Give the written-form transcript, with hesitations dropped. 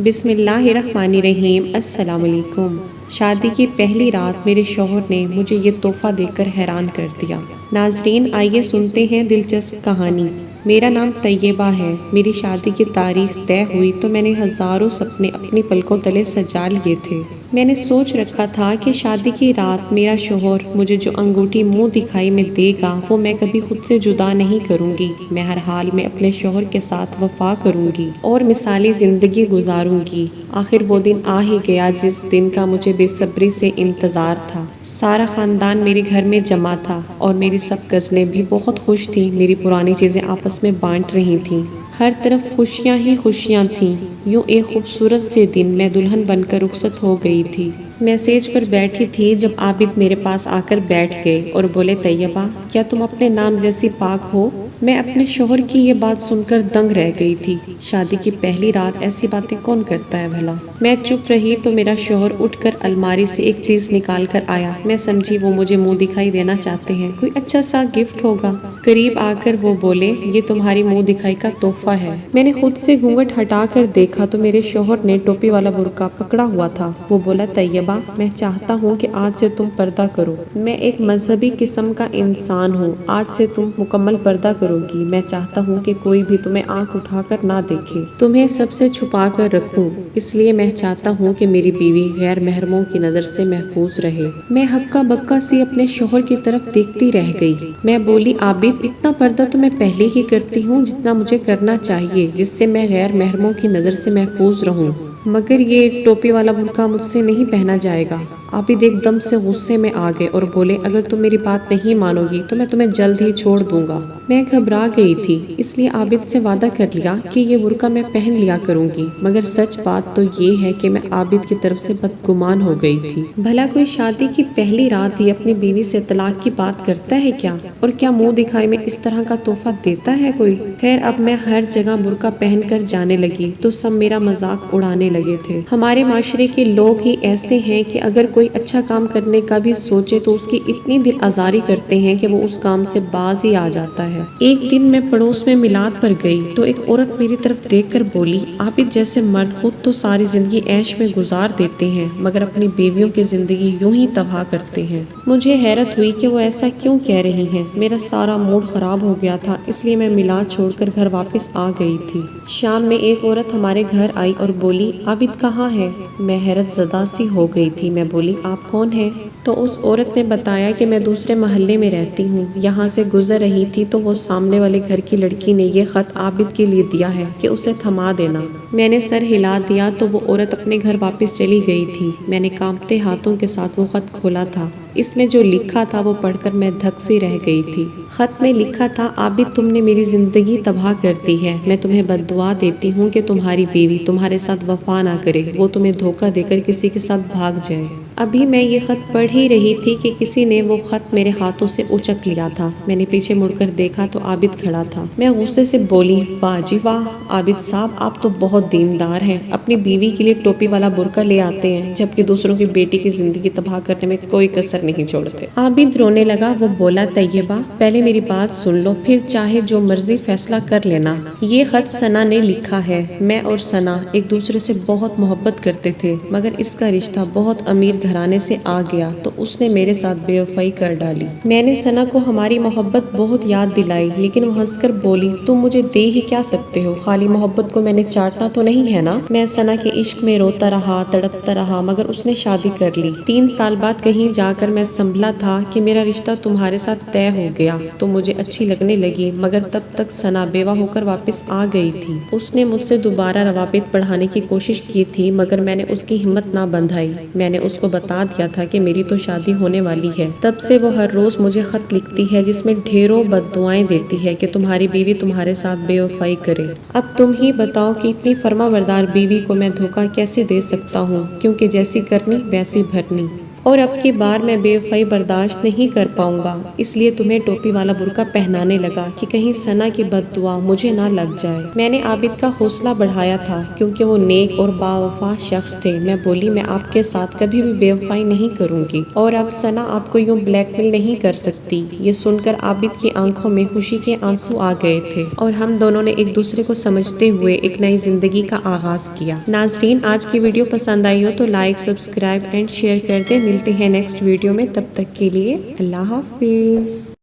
بسم اللہ الرحمن الرحیم۔ السلام علیکم۔ شادی کی پہلی رات میرے شوہر نے مجھے یہ تحفہ دے کر حیران کر دیا۔ ناظرین آئیے سنتے ہیں دلچسپ کہانی۔ میرا نام طیبہ ہے۔ میری شادی کی تاریخ طے ہوئی تو میں نے ہزاروں سپنے اپنی پلکوں تلے سجا لیے تھے۔ میں نے سوچ رکھا تھا کہ شادی کی رات میرا شوہر مجھے جو انگوٹھی منہ دکھائی میں دے گا وہ میں کبھی خود سے جدا نہیں کروں گی۔ میں ہر حال میں اپنے شوہر کے ساتھ وفا کروں گی اور مثالی زندگی گزاروں گی۔ آخر وہ دن آ ہی گیا جس دن کا مجھے بے صبری سے انتظار تھا۔ سارا خاندان میرے گھر میں جمع تھا اور میری سب کزنیں بھی بہت خوش تھیں۔ میری پرانی چیزیں آپس میں بانٹ رہی تھیں۔ ہر طرف خوشیاں ہی خوشیاں تھیں۔ یوں ایک خوبصورت سے دن میں دلہن بن کر رخصت ہو گئی تھی۔ میں سیج پر بیٹھی تھی جب عابد میرے پاس آ کر بیٹھ گئے اور بولے، طیبہ کیا تم اپنے نام جیسی پاک ہو؟ میں اپنے شوہر کی یہ بات سن کر دنگ رہ گئی تھی۔ شادی کی پہلی رات ایسی باتیں کون کرتا ہے بھلا؟ میں چپ رہی تو میرا شوہر اٹھ کر الماری سے ایک چیز نکال کر آیا۔ میں سمجھی وہ مجھے منہ دکھائی دینا چاہتے ہیں، کوئی اچھا سا گفٹ ہوگا۔ قریب آ کر وہ بولے، یہ تمہاری منہ دکھائی کا تحفہ ہے۔ میں نے خود سے گھونگھٹ ہٹا کر دیکھا تو میرے شوہر نے ٹوپی والا برقع پکڑا ہوا تھا۔ وہ بولا، طیبہ میں چاہتا ہوں کہ آج سے تم پردہ کرو۔ میں ایک مذہبی قسم کا انسان ہوں۔ آج سے تم مکمل پردہ کرو گی۔ میں چاہتا ہوں کہ کوئی بھی تمہیں آنکھ اٹھا کر نہ دیکھے، تمہیں سب سے چھپا کر رکھوں۔ اس لیے میں چاہتا ہوں کہ میری بیوی غیر محرموں کی نظر سے محفوظ رہے۔ میں ہکا بکا سی اپنے شوہر کی طرف دیکھتی رہ گئی۔ میں بولی، عابد اتنا پردہ تو میں پہلے ہی کرتی ہوں جتنا مجھے کرنا چاہیے، جس سے میں غیر محرموں کی نظر سے محفوظ رہوں، مگر یہ ٹوپی والا برقع مجھ سے نہیں پہنا جائے گا۔ عابد ایک دم سے غصے میں آ گئے اور بولے، اگر تم میری بات نہیں مانو گی تو میں تمہیں جلد ہی چھوڑ دوں گا۔ میں گھبرا گئی تھی، اس لیے عابد سے وعدہ کر لیا کہ یہ برقع میں پہن لیا کروں گی، مگر سچ بات تو یہ ہے کہ میں عابد کی طرف سے بدگمان ہو گئی تھی۔ بھلا کوئی شادی کی پہلی رات ہی اپنی بیوی سے طلاق کی بات کرتا ہے کیا؟ اور کیا منہ دکھائی میں اس طرح کا تحفہ دیتا ہے کوئی؟ خیر اب میں ہر جگہ برقع پہن کر جانے لگی تو سب میرا مذاق اڑانے لگے تھے۔ ہمارے معاشرے کے لوگ ہی ایسے ہیں کہ اگر کوئی اچھا کام کرنے کا بھی سوچے تو اس کی اتنی دل آزاری کرتے ہیں کہ وہ اس کام سے باز ہی آ جاتا ہے۔ ایک دن میں پڑوس میں میلاد پر گئی تو ایک عورت میری طرف دیکھ کر بولی، عابد جیسے مرد خود تو ساری زندگی عیش میں گزار دیتے ہیں مگر اپنی بیویوں کی زندگی یوں ہی تباہ کرتے ہیں۔ مجھے حیرت ہوئی کہ وہ ایسا کیوں کہہ رہی ہیں۔ میرا سارا موڈ خراب ہو گیا تھا، اس لیے میں میلاد چھوڑ کر گھر واپس آ گئی تھی۔ شام میں ایک عورت ہمارے گھر آئی اور بولی، عابد کہاں ہے؟ میں حیرت زدہ سی ہو گئی تھی۔ میں بولی، آپ کون ہیں؟ تو اس عورت نے بتایا کہ میں دوسرے محلے میں رہتی ہوں، یہاں سے گزر رہی تھی تو وہ سامنے والے گھر کی لڑکی نے یہ خط عابد کے لیے دیا ہے کہ اسے تھما دینا۔ میں نے سر ہلا دیا تو وہ عورت اپنے گھر واپس چلی گئی تھی۔ میں نے کانپتے ہاتھوں کے ساتھ وہ خط کھولا تھا۔ اس میں جو لکھا تھا وہ پڑھ کر میں دھک سی رہ گئی تھی۔ خط میں لکھا تھا، عابد تم نے میری زندگی تباہ کر دی ہے۔ میں تمہیں بد دعا دیتی ہوں کہ تمہاری بیوی تمہارے ساتھ وفا نہ کرے، وہ تمہیں دھوکہ دے کر کسی کے ساتھ بھاگ جائے۔ ابھی میں یہ خط پڑھ ہی رہی تھی کہ کسی نے وہ خط میرے ہاتھوں سے اچک لیا تھا۔ میں نے پیچھے مڑ کر دیکھا تو عابد کھڑا تھا۔ میں غصے سے بولی، واہ جی واہ، عابد صاحب آپ تو بہت دیندار ہیں، اپنی بیوی کے لیے ٹوپی والا برقع لے آتے ہیں جبکہ دوسروں کی بیٹی کی زندگی تباہ کرنے میں کوئی کسر نہیں چھوڑتے۔ عابد رونے لگا۔ وہ بولا، طیبہ پہلے میری بات سن لو، پھر چاہے جو مرضی فیصلہ کر لینا۔ یہ خط ثنا نے لکھا ہے۔ میں اور ثنا ایک دوسرے سے بہت محبت کرتے تھے مگر اس کا رشتہ بہت امیر گھرانے سے آ گیا تو اس نے میرے ساتھ بے وفائی کر ڈالی۔ میں نے ثنا کو ہماری محبت بہت یاد دلائی لیکن وہ ہنس کر بولی، تم مجھے دے ہی کیا سکتے ہو، خالی محبت کو میں نے چاٹنا تو نہیں ہے نا۔ میں ثنا کے عشق میں روتا رہا، تڑپتا رہا مگر اس نے شادی کر لی۔ 3 سال بعد کہیں جا کر میں سنبھلا تھا کہ میرا رشتہ تمہارے ساتھ طے ہو گیا تو مجھے اچھی لگنے لگی مگر تب تک ثنا بیوہ ہو کر واپس آ گئی تھی۔ اس نے مجھ سے دوبارہ روابط بڑھانے کی کوشش کی تھی مگر میں نے اس کی ہمت نہ بندھائی۔ میں نے اس کو بتا دیا تھا کہ میری تو شادی ہونے والی ہے۔ تب سے وہ ہر روز مجھے خط لکھتی ہے جس میں ڈھیروں بد دعائیں دیتی ہے کہ تمہاری بیوی تمہارے ساتھ بے وفائی کرے۔ اب تم ہی بتاؤ کہ اتنی فرما بردار بیوی کو میں دھوکہ کیسے دے سکتا ہوں، کیونکہ جیسی کرنی ویسی بھرنی۔ اور اب کی بار میں بے وفائی برداشت نہیں کر پاؤں گا، اس لیے تمہیں ٹوپی والا برقع پہنانے لگا کہ کہیں ثنا کی بد دعا مجھے نہ لگ جائے۔ میں نے عابد کا حوصلہ بڑھایا تھا کیونکہ وہ نیک اور باوفا شخص تھے۔ میں بولی میں آپ کے ساتھ کبھی بھی بے وفائی نہیں کروں گی اور اب ثنا آپ کو یوں بلیک میل نہیں کر سکتی۔ یہ سن کر عابد کی آنکھوں میں خوشی کے آنسو آ گئے تھے اور ہم دونوں نے ایک دوسرے کو سمجھتے ہوئے ایک نئی زندگی کا آغاز کیا۔ ناظرین، آج کی ویڈیو پسند آئی ہو تو لائک، سبسکرائب اینڈ شیئر کر دیں۔ ملتے ہیں نیکسٹ ویڈیو میں، تب تک کے لیے اللہ حافظ۔